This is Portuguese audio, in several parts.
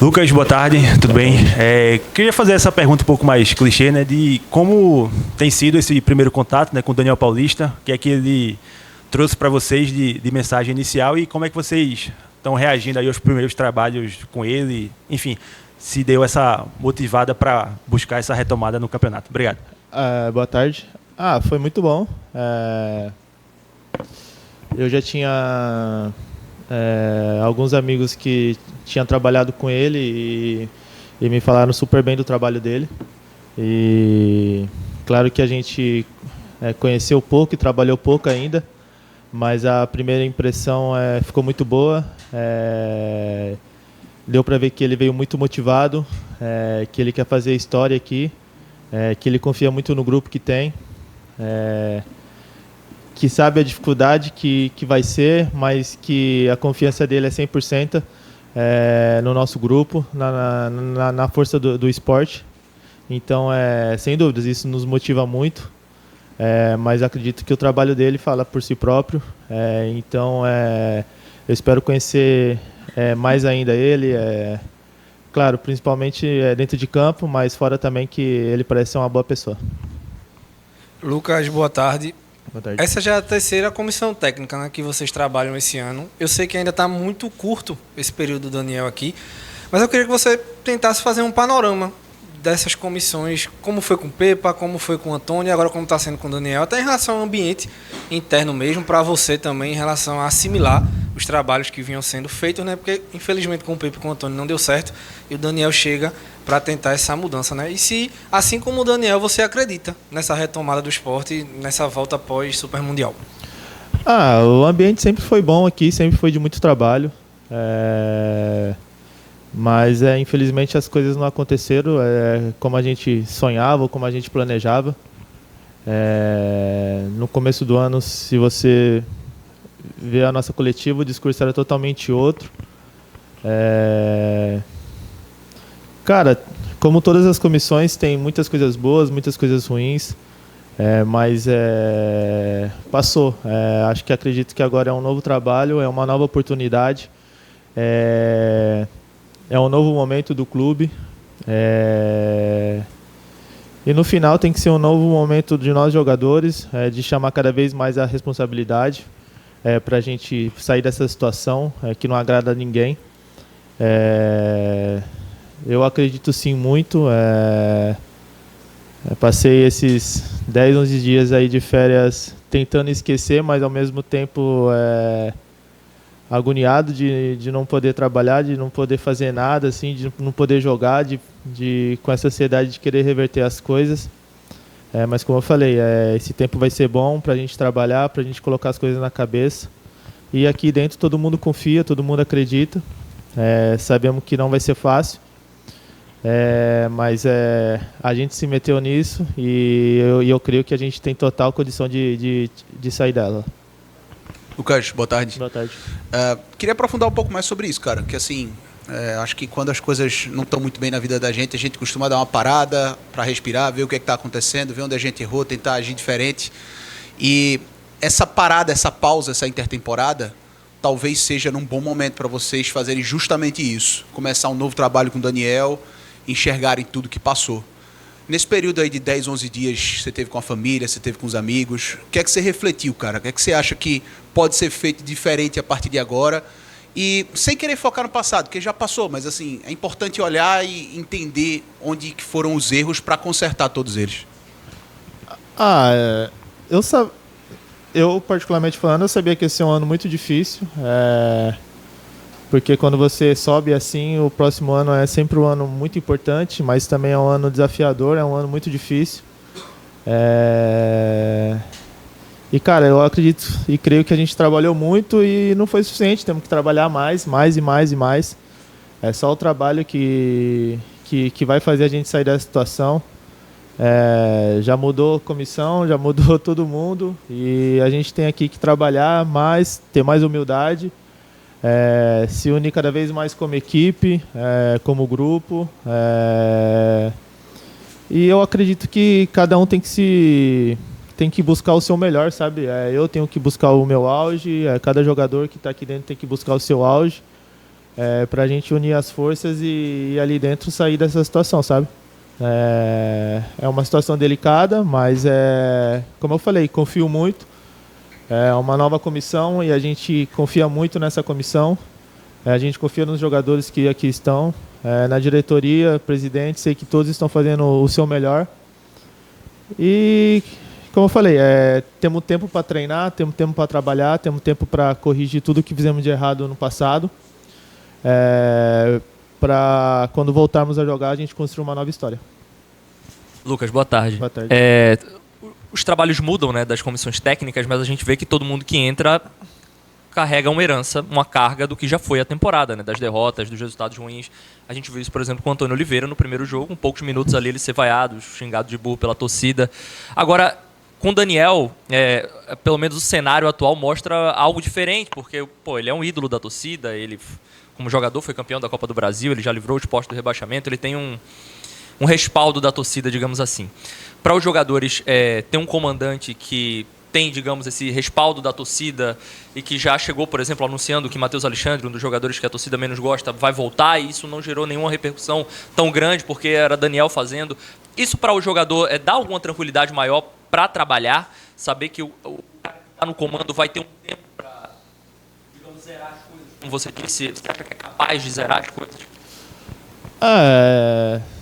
Lucas, boa tarde, tudo bem? Queria fazer essa pergunta um pouco mais clichê, né, de como tem sido esse primeiro contato, né, com o Daniel Paulista, o que é que ele trouxe para vocês de mensagem inicial e como é que vocês estão reagindo aí aos primeiros trabalhos com ele, enfim, se deu essa motivada para buscar essa retomada no campeonato. Obrigado. Boa tarde. Foi muito bom. Eu já tinha alguns amigos que tinham trabalhado com ele e me falaram super bem do trabalho dele. E claro que a gente conheceu pouco e trabalhou pouco ainda, mas a primeira impressão ficou muito boa. Deu para ver que ele veio muito motivado, que ele quer fazer história aqui, que ele confia muito no grupo que tem, que sabe a dificuldade que vai ser, mas que a confiança dele é 100% no nosso grupo, na força do esporte. Então, sem dúvidas, isso nos motiva muito, mas acredito que o trabalho dele fala por si próprio. Então, eu espero conhecer mais ainda ele, claro, principalmente dentro de campo, mas fora também, que ele parece ser uma boa pessoa. Lucas, boa tarde. Boa tarde. Essa já é a terceira comissão técnica, né, que vocês trabalham esse ano. Eu sei que ainda está muito curto esse período do Daniel aqui, mas eu queria que você tentasse fazer um panorama dessas comissões, como foi com o Pepa, como foi com o Antônio e agora como está sendo com o Daniel, até em relação ao ambiente interno mesmo, para você também, em relação a assimilar os trabalhos que vinham sendo feitos, né? Porque infelizmente com o Pepa e com o Antônio não deu certo e o Daniel chega para tentar essa mudança, né? E se, assim como o Daniel, você acredita nessa retomada do esporte, nessa volta após Super Mundial? O ambiente sempre foi bom aqui, sempre foi de muito trabalho. Mas infelizmente as coisas não aconteceram como a gente sonhava ou como a gente planejava. No começo do ano, se você ver a nossa coletiva, o discurso era totalmente outro. Cara, como todas as comissões, tem muitas coisas boas, muitas coisas ruins, mas passou. Acho que acredito que agora é um novo trabalho, é uma nova oportunidade. É um novo momento do clube, e no final tem que ser um novo momento de nós jogadores, de chamar cada vez mais a responsabilidade, para a gente sair dessa situação que não agrada a ninguém. Eu acredito sim muito. Passei esses 10, 11 dias aí de férias tentando esquecer, mas ao mesmo tempo agoniado de não poder trabalhar, de não poder fazer nada, assim, de não poder jogar, com essa ansiedade de querer reverter as coisas. Mas como eu falei, esse tempo vai ser bom para a gente trabalhar, para a gente colocar as coisas na cabeça. E aqui dentro todo mundo confia, todo mundo acredita. Sabemos que não vai ser fácil, mas a gente se meteu nisso e eu creio que a gente tem total condição de sair dela. Lucas, boa tarde. Boa tarde. Queria aprofundar um pouco mais sobre isso, cara, que assim, acho que quando as coisas não estão muito bem na vida da gente, a gente costuma dar uma parada para respirar, ver o que está acontecendo, ver onde a gente errou, tentar agir diferente. E essa parada, essa pausa, essa intertemporada, talvez seja num bom momento para vocês fazerem justamente isso. Começar um novo trabalho com o Daniel, enxergarem tudo que passou. Nesse período aí de 10, 11 dias, você teve com a família, você teve com os amigos, o que é que você refletiu, cara? O que é que você acha que pode ser feito diferente a partir de agora? E sem querer focar no passado, porque já passou, mas assim, é importante olhar e entender onde que foram os erros para consertar todos eles. Eu particularmente falando, eu sabia que esse é um ano muito difícil, porque quando você sobe assim, o próximo ano é sempre um ano muito importante, mas também é um ano desafiador, é um ano muito difícil. E, cara, eu acredito e creio que a gente trabalhou muito e não foi suficiente, temos que trabalhar mais e mais. É só o trabalho que vai fazer a gente sair dessa situação. Já mudou a comissão, já mudou todo mundo e a gente tem aqui que trabalhar mais, ter mais humildade, se unir cada vez mais como equipe, como grupo. E eu acredito que cada um tem que buscar o seu melhor, sabe? Eu tenho que buscar o meu auge, cada jogador que está aqui dentro tem que buscar o seu auge. para a gente unir as forças e ali dentro sair dessa situação, sabe? É uma situação delicada, mas como eu falei, confio muito. É uma nova comissão e a gente confia muito nessa comissão. A gente confia nos jogadores que aqui estão, na diretoria, presidente, sei que todos estão fazendo o seu melhor. E, como eu falei, temos tempo para treinar, temos tempo para trabalhar, temos tempo para corrigir tudo que fizemos de errado no passado. Para quando voltarmos a jogar, a gente construir uma nova história. Lucas, boa tarde. Boa tarde. Os trabalhos mudam, né, das comissões técnicas, mas a gente vê que todo mundo que entra carrega uma herança, uma carga do que já foi a temporada, né, das derrotas, dos resultados ruins. A gente viu isso, por exemplo, com o Antônio Oliveira no primeiro jogo, com poucos minutos ali ele ser vaiado, xingado de burro pela torcida. Agora, com o Daniel, pelo menos o cenário atual mostra algo diferente, porque ele é um ídolo da torcida, ele, como jogador, foi campeão da Copa do Brasil, ele já livrou o esporte do rebaixamento, ele tem um respaldo da torcida, digamos assim. Para os jogadores, ter um comandante que tem, digamos, esse respaldo da torcida e que já chegou, por exemplo, anunciando que Matheus Alexandre, um dos jogadores que a torcida menos gosta, vai voltar, e isso não gerou nenhuma repercussão tão grande porque era Daniel fazendo. Isso para o jogador dá alguma tranquilidade maior para trabalhar, saber que o cara que está no comando vai ter um tempo para, digamos, zerar as coisas. Como você disse, você acha que é capaz de zerar as coisas?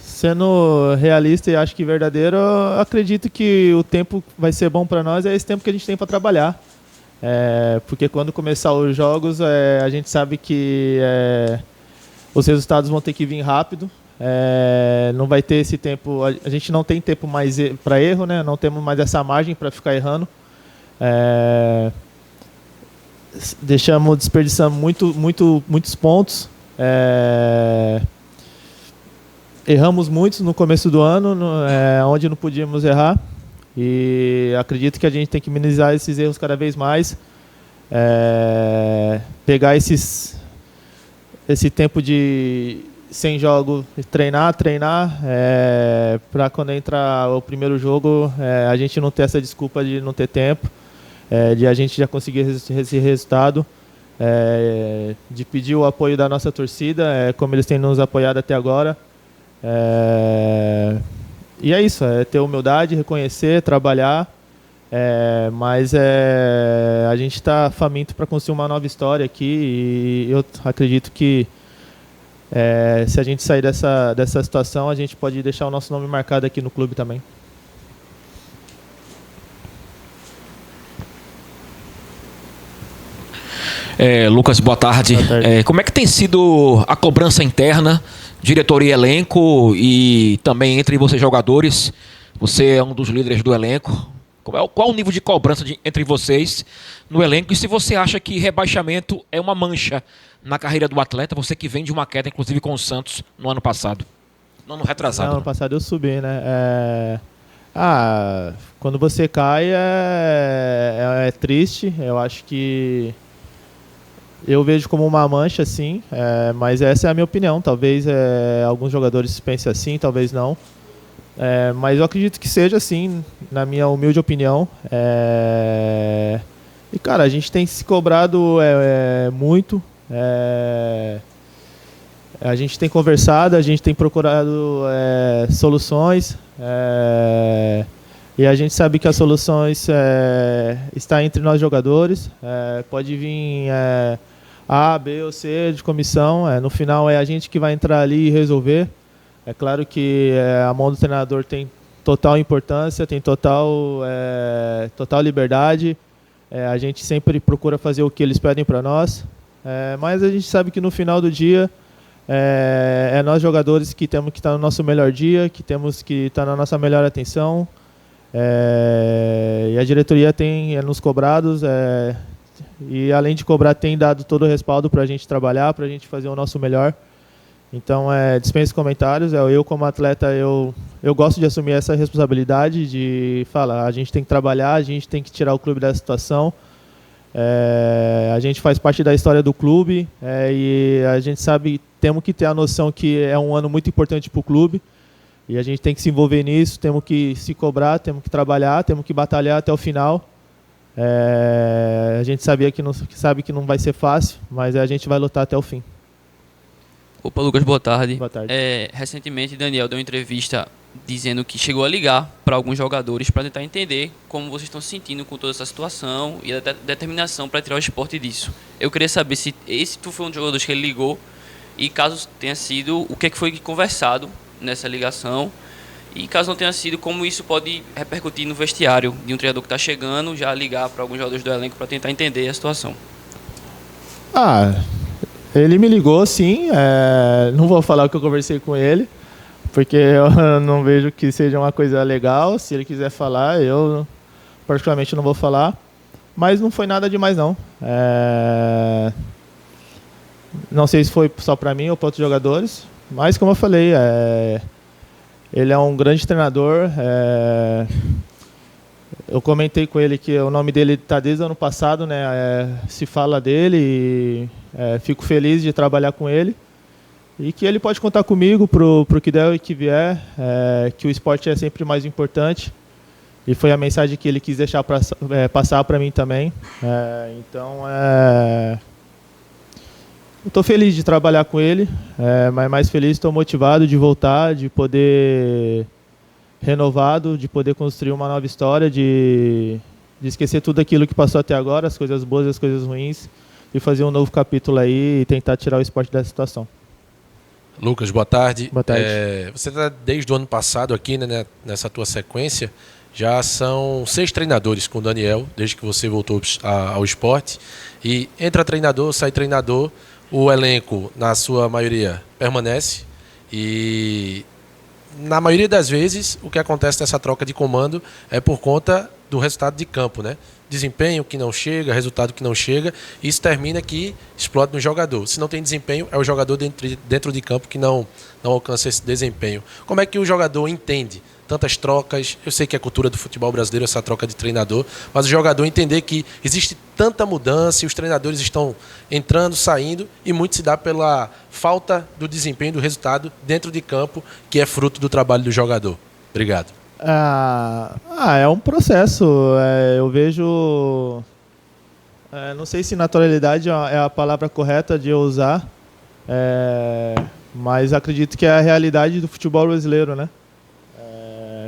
Sendo realista e acho que verdadeiro, eu acredito que o tempo vai ser bom para nós, é esse tempo que a gente tem para trabalhar. Porque quando começar os jogos, a gente sabe que os resultados vão ter que vir rápido. Não vai ter esse tempo, a gente não tem tempo mais para erro, né? Não temos mais essa margem para ficar errando. Desperdiçamos muitos pontos. Erramos muito no começo do ano, onde não podíamos errar. E acredito que a gente tem que minimizar esses erros cada vez mais. Pegar esse tempo de sem jogo, treinar, para quando entrar o primeiro jogo, a gente não ter essa desculpa de não ter tempo, de a gente já conseguir esse resultado, de pedir o apoio da nossa torcida, como eles têm nos apoiado até agora. E é isso, ter humildade, reconhecer, trabalhar, mas a gente está faminto para construir uma nova história aqui, e eu acredito que se a gente sair dessa situação, a gente pode deixar o nosso nome marcado aqui no clube também. Lucas, boa tarde. Boa tarde. Como é que tem sido a cobrança interna, diretoria e elenco, e também entre vocês jogadores? Você é um dos líderes do elenco. Qual o nível de cobrança entre vocês no elenco? E se você acha que rebaixamento é uma mancha na carreira do atleta, você que vem de uma queda, inclusive com o Santos, no ano passado? No ano retrasado. No ano passado eu subi, né? Quando você cai é triste. Eu acho que eu vejo como uma mancha, sim, mas essa é a minha opinião. Talvez alguns jogadores pensem assim, talvez não. Mas eu acredito que seja assim, na minha humilde opinião. E, cara, a gente tem se cobrado muito. A gente tem conversado, a gente tem procurado soluções. E a gente sabe que as soluções estão entre nós jogadores. Pode vir A, B ou C de comissão. No final é a gente que vai entrar ali e resolver. É claro que a mão do treinador tem total importância, tem total liberdade. A gente sempre procura fazer o que eles pedem para nós. Mas a gente sabe que no final do dia é nós jogadores que temos que estar no nosso melhor dia, que temos que estar na nossa melhor atenção. E a diretoria tem nos cobrados, e além de cobrar, tem dado todo o respaldo para a gente trabalhar, para a gente fazer o nosso melhor. Então, dispenso comentários. Eu, como atleta, eu gosto de assumir essa responsabilidade de falar, a gente tem que trabalhar, a gente tem que tirar o clube dessa situação. A gente faz parte da história do clube, e a gente sabe, temos que ter a noção que é um ano muito importante para o clube, e a gente tem que se envolver nisso, temos que se cobrar, temos que trabalhar, temos que batalhar até o final. A gente sabe que não vai ser fácil, mas a gente vai lutar até o fim. Opa, Lucas, boa tarde. Boa tarde. Recentemente, Daniel deu uma entrevista dizendo que chegou a ligar para alguns jogadores para tentar entender como vocês estão se sentindo com toda essa situação e a determinação para tirar o esporte disso. Eu queria saber se esse foi um dos jogadores que ele ligou e, caso tenha sido, o que foi conversado nessa ligação e, caso não tenha sido, como isso pode repercutir no vestiário de um treinador que está chegando, já ligar para alguns jogadores do elenco para tentar entender a situação. Ele me ligou, sim. Não vou falar o que eu conversei com ele, porque eu não vejo que seja uma coisa legal. Se ele quiser falar, eu particularmente não vou falar. Mas não foi nada demais, não. Não sei se foi só para mim ou para outros jogadores, mas como eu falei, ele é um grande treinador. Eu comentei com ele que o nome dele está desde o ano passado, né? Se fala dele e fico feliz de trabalhar com ele. E que ele pode contar comigo pro que der e que vier, que o esporte é sempre mais importante. E foi a mensagem que ele quis deixar passar para mim também. Então, eu estou feliz de trabalhar com ele, mas mais feliz, estou motivado de voltar, de poder renovado, de poder construir uma nova história, de esquecer tudo aquilo que passou até agora, as coisas boas e as coisas ruins, e fazer um novo capítulo aí e tentar tirar o esporte dessa situação. Lucas, boa tarde. Boa tarde. Você está desde o ano passado aqui, né, nessa tua sequência. Já são 6 treinadores com o Daniel, desde que você voltou ao esporte. E entra treinador, sai treinador, o elenco, na sua maioria, permanece. E na maioria das vezes, o que acontece nessa troca de comando é por conta do resultado de campo, né? Desempenho que não chega, resultado que não chega, isso termina que explode no jogador. Se não tem desempenho, é o jogador dentro de campo que não alcança esse desempenho. Como é que o jogador entende tantas trocas? Eu sei que é a cultura do futebol brasileiro, essa troca de treinador, mas o jogador entender que existe tanta mudança e os treinadores estão entrando, saindo, e muito se dá pela falta do desempenho, do resultado dentro de campo, que é fruto do trabalho do jogador. Obrigado. É um processo. Eu vejo... não sei se naturalidade é a palavra correta de eu usar, mas acredito que é a realidade do futebol brasileiro, né?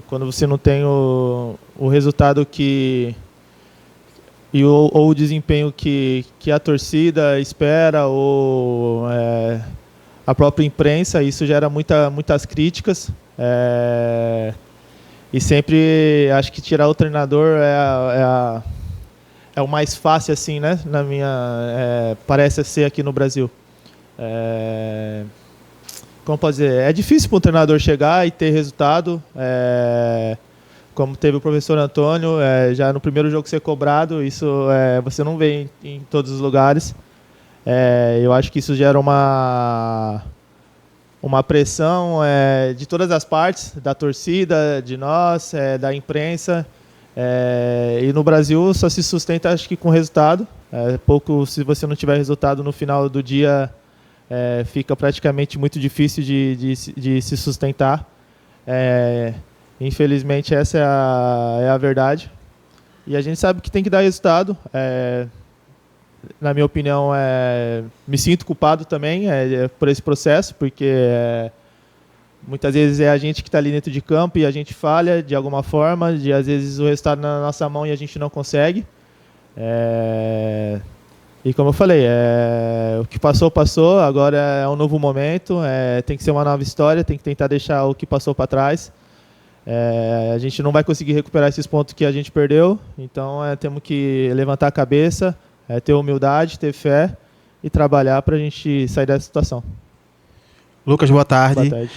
Quando você não tem o resultado ou o desempenho que a torcida espera, ou a própria imprensa, isso gera muitas críticas. E sempre acho que tirar o treinador é o mais fácil, assim, né? Parece ser aqui no Brasil. Como pode dizer? É difícil para um treinador chegar e ter resultado. Como teve o professor Antônio, já no primeiro jogo ser cobrado, isso você não vê em todos os lugares. Eu acho que isso gera uma pressão de todas as partes, da torcida, de nós, da imprensa. E no Brasil só se sustenta, acho que, com resultado. Pouco, se você não tiver resultado no final do dia, fica praticamente muito difícil de se sustentar. Infelizmente, essa é a verdade. E a gente sabe que tem que dar resultado. Na minha opinião, me sinto culpado também por esse processo, porque muitas vezes é a gente que está ali dentro de campo e a gente falha de alguma forma, às vezes o resultado na nossa mão e a gente não consegue. E como eu falei, o que passou, agora é um novo momento, tem que ser uma nova história, tem que tentar deixar o que passou para trás. A gente não vai conseguir recuperar esses pontos que a gente perdeu, então temos que levantar a cabeça, ter humildade, ter fé e trabalhar para a gente sair dessa situação. Lucas, boa tarde. Boa tarde.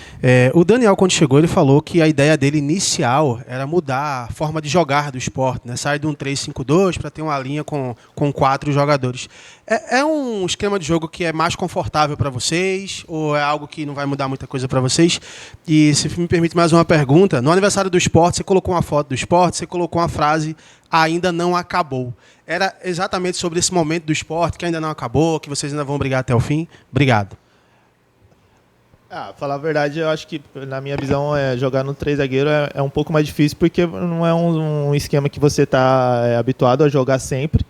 O Daniel, quando chegou, ele falou que a ideia dele inicial era mudar a forma de jogar do esporte, né? Sair de um 3-5-2 para ter uma linha com 4 jogadores. É um esquema de jogo que é mais confortável para vocês, ou é algo que não vai mudar muita coisa para vocês? E, se me permite mais uma pergunta, no aniversário do esporte, você colocou uma foto do esporte, você colocou uma frase: ainda não acabou. Era exatamente sobre esse momento do esporte, que ainda não acabou, que vocês ainda vão brigar até o fim? Obrigado. Falar a verdade, eu acho que, na minha visão, jogar no 3 zagueiro é um pouco mais difícil, porque não é um esquema que você está habituado a jogar sempre.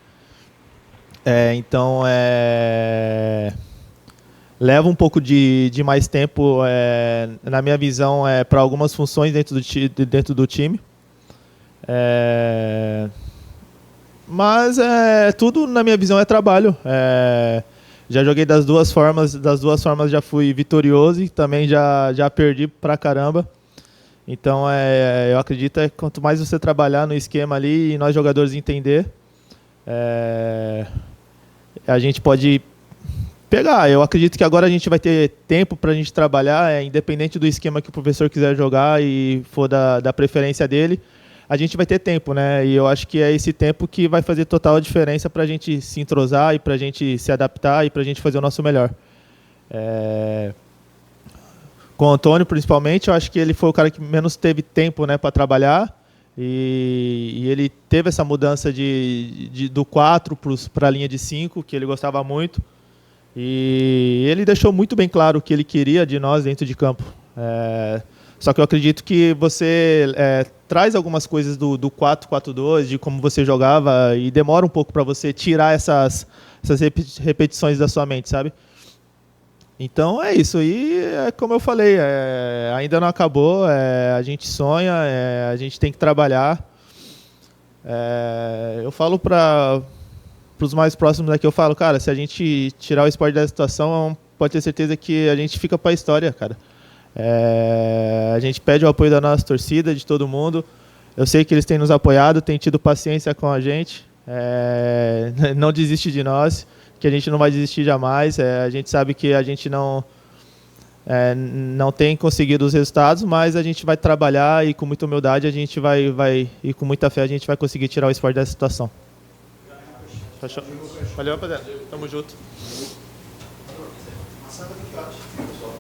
Então, leva um pouco de mais tempo, na minha visão, para algumas funções dentro do time. Mas tudo, na minha visão, é trabalho. Já joguei das duas formas já fui vitorioso e também já perdi pra caramba. Então, eu acredito que quanto mais você trabalhar no esquema ali e nós jogadores entender, a gente pode pegar. Eu acredito que agora a gente vai ter tempo para a gente trabalhar, independente do esquema que o professor quiser jogar e for da preferência dele, a gente vai ter tempo, né? E eu acho que é esse tempo que vai fazer total diferença para a gente se entrosar e para a gente se adaptar e para a gente fazer o nosso melhor. Com o Antônio, principalmente, eu acho que ele foi o cara que menos teve tempo, né, para trabalhar. E ele teve essa mudança do 4 para a linha de 5, que ele gostava muito. E ele deixou muito bem claro o que ele queria de nós dentro de campo. Só que eu acredito que você traz algumas coisas do 4-4-2, de como você jogava, e demora um pouco para você tirar essas repetições da sua mente, sabe? Então é isso. E como eu falei, ainda não acabou, a gente sonha, a gente tem que trabalhar. Eu falo para os mais próximos aqui, eu falo, cara, se a gente tirar o esporte da situação, pode ter certeza que a gente fica para a história, cara. A gente pede o apoio da nossa torcida, de todo mundo. Eu sei que eles têm nos apoiado, têm tido paciência com a gente. Não desiste de nós, que a gente não vai desistir jamais. A gente sabe que a gente não tem conseguido os resultados, mas a gente vai trabalhar e com muita humildade a gente vai e com muita fé a gente vai conseguir tirar o esporte dessa situação. Valeu, rapaziada. Tamo junto.